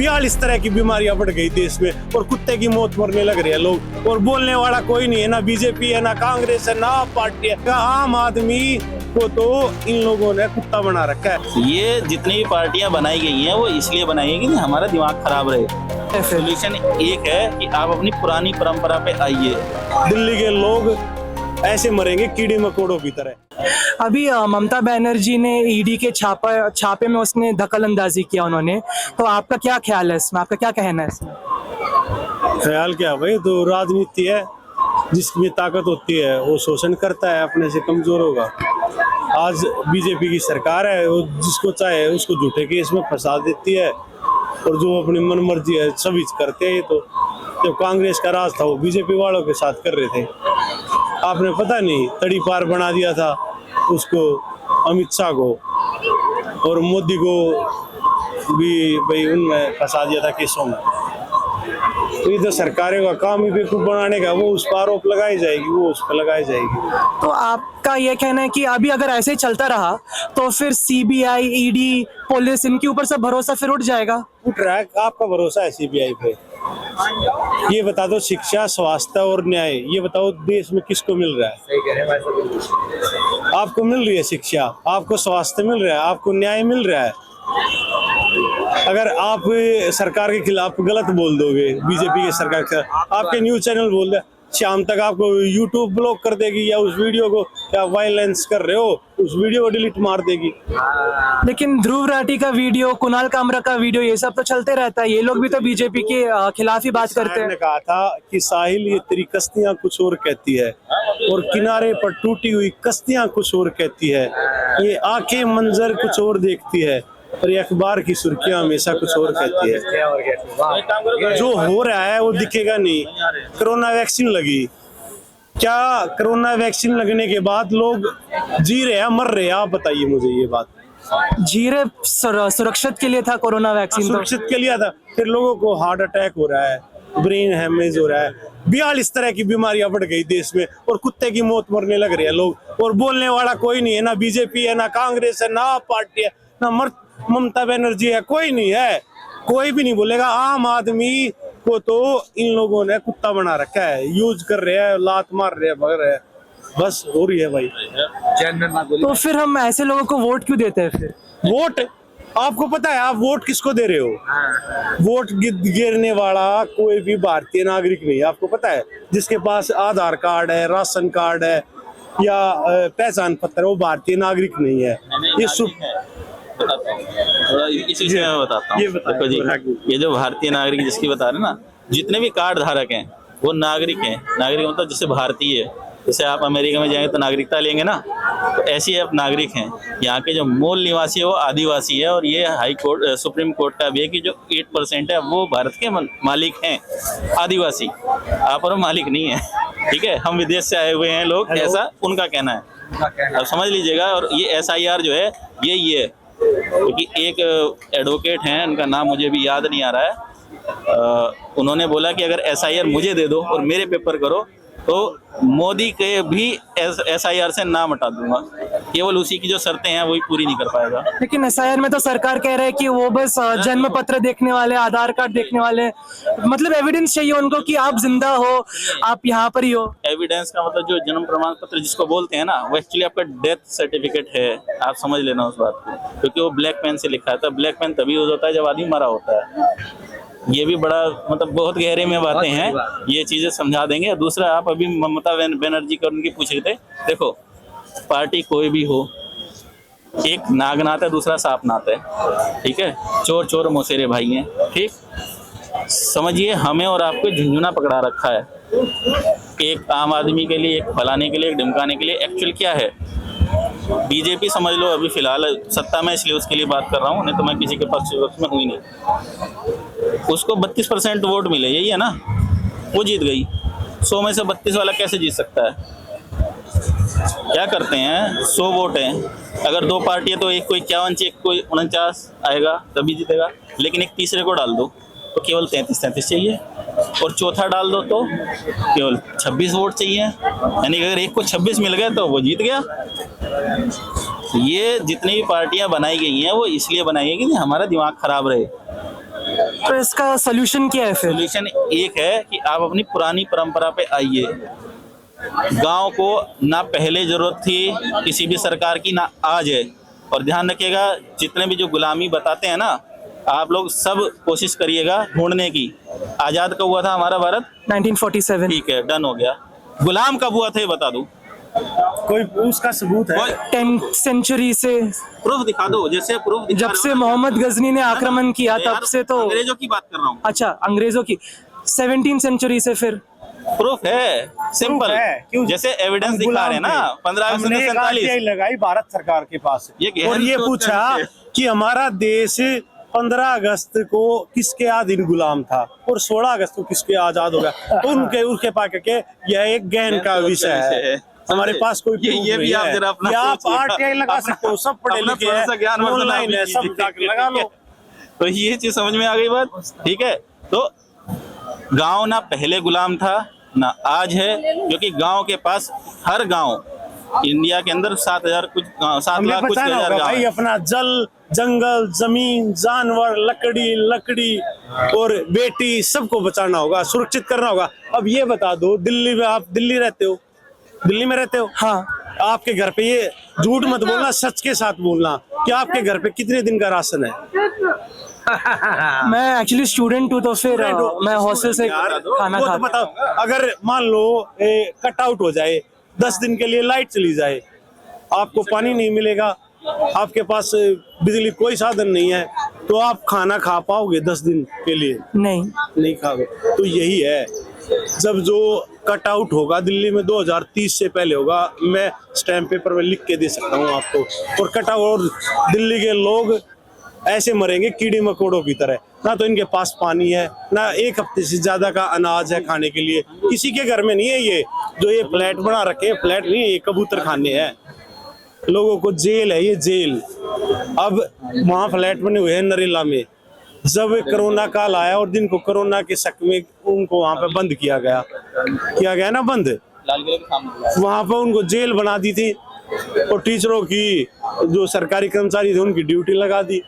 42 तरह की बीमारियां बढ़ गई देश में और कुत्ते की मौत मरने लग रहे हैं लोग, और बोलने वाला कोई नहीं है, ना बीजेपी है, ना कांग्रेस है, ना आप पार्टी है। आम आदमी को तो इन लोगों ने कुत्ता बना रखा है। ये जितनी भी पार्टियां बनाई गई हैं वो इसलिए बनाई गई कि हमारा दिमाग खराब रहे। सोल्यूशन एक है कि आप अपनी पुरानी परंपरा पे आइए। दिल्ली के लोग ऐसे मरेंगे कीड़े मकोड़ों की तरह। अभी ममता बनर्जी ने ईडी के छापे में उसने दखल अंदाजी किया उन्होंने, तो आपका क्या ख्याल है इसमें, आपका क्या कहना है इसमें? ख्याल क्या भाई, तो राजनीति है, जिसकी ताकत होती है वो शोषण करता है, अपने से कमजोर होगा। आज बीजेपी की सरकार है, वो जिसको चाहे उसको झूठे केस में फंसा देती है और जो अपनी मन मर्जी है सभी करते हैं। तो जब कांग्रेस का राज था वो बीजेपी वालों के साथ कर रहे थे। आपने पता नहीं तड़ी पार बना दिया था उसको, अमित शाह को, और मोदी को भी भाई उनमें फंसा दिया था केसों में। तो ये तो सरकारों का काम ही बेवकूफ बनाने का, वो उस पर आरोप लगाई जाएगी, वो उस पर लगाई जाएगी। तो आपका ये कहना है कि अभी अगर ऐसे चलता रहा तो फिर सीबीआई, ईडी, पुलिस, इनके ऊपर सब भरोसा फिर उठ जाएगा? उठ रहा है। आपका भरोसा है सीबीआई पे? ये बता दो, शिक्षा, स्वास्थ्य और न्याय, ये बताओ देश में किसको मिल रहा है? आपको मिल रही है शिक्षा, आपको स्वास्थ्य मिल रहा है, आपको न्याय मिल रहा है। अगर आप सरकार के खिलाफ गलत बोल दोगे, बीजेपी के सरकार के, आपके न्यूज चैनल बोल दे, शाम तक आपको यूट्यूब ब्लॉक कर देगी, या उस वीडियो को क्या वायलेंस कर रहे हो उस वीडियो को डिलीट मार देगी। लेकिन ध्रुव राठी का वीडियो, कुणाल कामरा का वीडियो, ये सब तो चलते रहता है। ये लोग भी तो बीजेपी के खिलाफ ही बात करते हैं। ने कहा था कि साहिल ये तेरी कश्तियां कुछ और कहती है, और किनारे पर टूटी हुई कश्तियां कुछ और कहती है, ये आंखें मंजर कुछ और देखती है, और ये अखबार की सुर्खियां हमेशा कुछ और कहती है। जो हो रहा है वो दिखेगा नहीं। कोरोना वैक्सीन लगी, क्या कोरोना वैक्सीन लगने के बाद लोग जी रहे हैं, मर रहे हैं? आप बताइए मुझे ये बात। जी रहे, सुरक्षित के लिए था कोरोना वैक्सीन, सुरक्षित के लिए था, फिर लोगों को हार्ट अटैक हो रहा है, ब्रेन हैमरेज हो रहा है, 42 तरह की बीमारियां बढ़ गई देश में, और कुत्ते की मौत मरने लग रहे हैं लोग, और बोलने वाला कोई नहीं है, ना बीजेपी है, ना कांग्रेस है, ना आप पार्टी है, ना ममता बनर्जी है, कोई नहीं है, कोई भी नहीं बोलेगा। आम आदमी को तो इन लोगों ने कुत्ता बना रखा है, यूज कर रहे हैं, लात मार रहे हैं, भग रहे हैं, बस हो रही है भाई। तो फिर हम ऐसे लोगों को वोट क्यों देते हैं फिर? वोट आपको पता है आप वोट किसको दे रहे हो? वोट गिरने वाला कोई भी भारतीय नागरिक नहीं है, आपको पता है? जिसके पास आधार कार्ड है, राशन कार्ड है या पहचान पत्र है, वो भारतीय नागरिक नहीं है। इसी विषय में बताता हूँ। देखो जी, ये जो भारतीय नागरिक जिसकी बता रहे ना, जितने भी कार्ड धारक हैं वो नागरिक हैं। नागरिक मतलब जिससे भारतीय है, जैसे आप अमेरिका में जाएंगे तो नागरिकता लेंगे ना, तो ऐसे ही आप नागरिक हैं। यहाँ के जो मूल निवासी है वो आदिवासी है, और ये हाई कोर्ट, सुप्रीम कोर्ट का भी है कि जो 8% है वो भारत के मालिक हैं, आदिवासी। आप और मालिक नहीं है, ठीक है? हम विदेश से आए हुए हैं लोग, ऐसा उनका कहना है। अब समझ लीजिएगा। और ये SIR जो है ये है, क्योंकि एक एडवोकेट हैं, उनका नाम मुझे भी याद नहीं आ रहा है, उन्होंने बोला कि अगर SIR मुझे दे दो और मेरे पेपर करो तो मोदी के भी SIR से नाम हटा दूंगा। केवल उसी की जो शर्तें हैं वही पूरी नहीं कर पाएगा। लेकिन SIR में तो सरकार कह रहा है कि वो बस जन्म पत्र देखने वाले, आधार कार्ड देखने वाले, मतलब एविडेंस चाहिए उनको कि आप जिंदा हो, आप यहाँ पर ही हो। एविडेंस का मतलब जो जन्म प्रमाण पत्र जिसको बोलते हैं ना, वो एक्चुअली आपका डेथ सर्टिफिकेट है। आप समझ लेना उस बात को, क्योंकि वो ब्लैक पेन से लिखा था। ब्लैक पेन तभी यूज होता है जब आदमी मरा होता है। ये भी बड़ा मतलब बहुत गहरे में बातें हैं, ये चीजें समझा देंगे। दूसरा, आप अभी ममता बनर्जी को उनकी पूछ रहे थे, देखो पार्टी कोई भी हो, एक नागनाथ है, दूसरा सांपनाथ है, ठीक है? चोर चोर मौसेरे भाई हैं, ठीक? समझिए, हमें और आपको झुंझुना पकड़ा रखा है, एक आम आदमी के लिए, एक फलाने के लिए, एक ढिमकाने के लिए। एक्चुअल क्या है? बीजेपी समझ लो अभी फिलहाल सत्ता में, इसलिए उसके लिए बात कर रहा हूँ, नहीं तो मैं किसी के पक्ष में हुई नहीं। उसको 32% वोट मिले, यही है ना? वो जीत गई। 100 में से 32 वाला कैसे जीत सकता है? क्या करते हैं, 100 वोट हैं, अगर दो पार्टी है तो एक को 51 चाहिए, कोई 49 आएगा तभी जीतेगा। लेकिन एक तीसरे को डाल दो तो केवल 33-33 चाहिए, और चौथा डाल दो तो केवल 26 वोट चाहिए। यानी कि अगर एक को 26 मिल गए तो वो जीत गया। ये जितनी भी पार्टियां बनाई गई हैं वो इसलिए बनाई गई कि हमारा दिमाग खराब रहे। तो इसका सोल्यूशन क्या है फिर? सोल्यूशन एक है कि आप अपनी पुरानी परंपरा पे आइए। गांव को ना पहले जरूरत थी किसी भी सरकार की, ना आज है। और ध्यान रखिएगा, जितने भी जो गुलामी बताते हैं ना, आप लोग सब कोशिश करिएगा ढूंढने की। आजाद कब हुआ था हमारा भारत? 1947। ठीक है, डन हो गया। गुलाम कब हुआ था ये बता दूं? कोई उसका सबूत है? 10th सेंचुरी से, प्रूफ दिखा दो। जैसे प्रूफ दिखा जब रहे हो से ना, मोहम्मद गजनी ने आक्रमण किया यार, तब से तो। अंग्रेजों की बात कर रहा हूँ। अच्छा, अंग्रेजों की 17th सेंचुरी से फिर प्रूफ है, सिंपल है, क्यों? जैसे एविडेंस हम दिखा रहे हैं गुलाम ना, थे। 15 अगस्त हमने एक 47। RTI लगाई भारत सरकार के पास ये गहन और ये सोच का पूछा विषय है। कि हमारा देश 15 अगस्त को किसके अधीन गुलाम था और 16 अगस्त को किसके आजाद हो गया। तो उनके पास के यह एक गहन का विषय है। हमारे पास कोई ये भी आप जरा अपना आप सोचिए। RTI लगा सकते हो, सब पढ़े अपना लिखे थोड़ा सा ज्ञान हैं, वर्धन ऑनलाइन आप है, भी सब कीजिए। जाके लगा लो। तो ये चीज समझ में आ गई बात, ठीक है। तो गांव ना पहले गुलाम था ना आज है, क्योंकि गांव के पास हर गांव इंडिया के अंदर 7,000 कुछ 7 हमें लाख कुछ बताना हजार होगा गांव भाई, है। अपना जल, जंगल, जमीन, जानवर, लकड़ी और बेटी सबको बचाना होगा, सुरक्षित करना होगा। अब ये बता दो, दिल्ली में आप दिल्ली में रहते हो, हाँ, आपके घर पे, ये झूठ मत बोलना, सच के साथ बोलना, कि आपके घर पे कितने दिन का राशन है? मैं एक्चुअली स्टूडेंट हूँ तो फिर मैं हॉस्टल से यार, खाना वो तो खाता। बताओ, अगर मान लो कट आउट हो जाए, 10 दिन के लिए लाइट चली जाए, आपको पानी नहीं मिलेगा, आपके पास बिजली कोई साधन नहीं है, तो आप खाना खा पाओगे 10 दिन के लिए? नहीं खाओगे। तो यही है, जब जो कट आउट होगा दिल्ली में 2030 से पहले होगा, मैं स्टैम्प पेपर में लिख के दे सकता हूँ आपको। और कट आउट, और दिल्ली के लोग ऐसे मरेंगे कीड़े मकोड़ों की तरह, ना तो इनके पास पानी है, ना 1 हफ्ते से ज्यादा का अनाज है खाने के लिए। किसी के घर में नहीं है ये जो ये फ्लैट बना रखे हैं, फ्लैट नहीं है, ये कबूतर खाने हैं। लोगों को जेल है, ये जेल। अब वहाँ फ्लैट बने हुए हैं नरेला में। जब कोरोना काल आया और जिनको कोरोना के शक में उनको वहाँ पे बंद किया गया ना, बंद, लाल किले के सामने वहाँ पे उनको जेल बना दी थी। और टीचरों की, जो सरकारी कर्मचारी थे, उनकी ड्यूटी लगा दी।